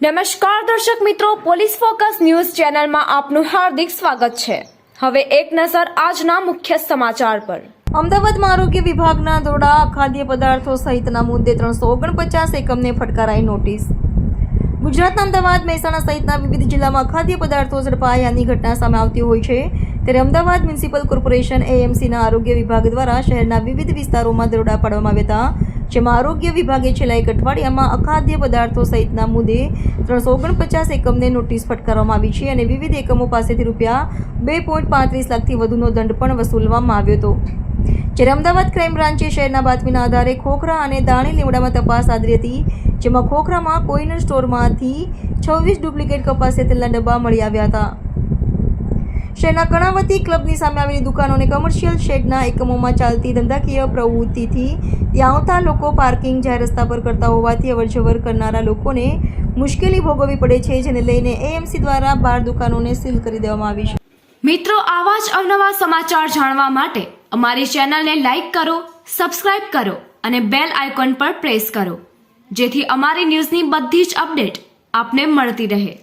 નમસ્કાર દર્શક મિત્રો, પોલીસ ફોકસ ન્યૂઝ ચેનલમાં આપનું હાર્દિક સ્વાગત છે। હવે એક નજર આજના મુખ્ય સમાચાર પર। અમદાવાદમાં આરોગ્ય વિભાગના દ્વારા ખાદ્ય પદાર્થો સહિતના મુદ્દે 349 એકમને ફટકારાઈ નોટિસ। ગુજરાતના અમદાવાદ, મહેસાણા સહિતના વિવિધ જિલ્લામાં ખાદ્ય પદાર્થો ઝડપાયાની ઘટના સામે આવતી હોય છે, ત્યારે અમદાવાદ મ્યુનિસિપલ કોર્પોરેશન AMCના આરોગ્ય વિભાગ દ્વારા શહેરના વિવિધ વિસ્તારોમાં દરોડા પાડવામાં આવ્યા હતા, જેમાં આરોગ્ય વિભાગે છેલ્લા એક અઠવાડિયામાં અખાદ્ય પદાર્થો સહિતના મુદ્દે 349 એકમને નોટિસ ફટકારવામાં આવી છે અને વિવિધ એકમો પાસેથી રૂપિયા 2.35 લાખથી વધુનો દંડ પણ વસૂલવામાં આવ્યો હતો। જ્યારે અમદાવાદ ક્રાઇમ બ્રાન્ચે શહેરના બાતમીના આધારે ખોખરા અને દાણી લીમડામાં તપાસ આદરી હતી, જેમાં ખોખરામાં કોઈનર સ્ટોરમાંથી 26 ડુપ્લિકેટ કપાસિયા તેલના ડબ્બા મળી આવ્યા હતા। શહેરના કર્ણાવતી ક્લબની સામે આવેલી દુકાનો અને કમર્શિયલ શેડના એકમોમાં ચાલતી ધંધાકીય પ્રવૃત્તિથી ત્યાં આવતા લોકો પાર્કિંગ જાહેર રસ્તા પર કરતા હોવાથી અવરજવર કરનારા લોકોને મુશ્કેલી ભોગવવી પડે છે, જેને લઈને AMC દ્વારા 12 દુકાનોને સીલ કરી દેવામાં આવી છે। મિત્રો, આવા જ અવનવા સમાચાર જાણવા માટે અમારી ચેનલને લાઈક કરો, સબસ્ક્રાઇબ કરો અને બેલ આઇકોન પર પ્રેસ કરો, જેથી અમારી ન્યૂઝની બધી જ અપડેટ આપને મળતી રહે।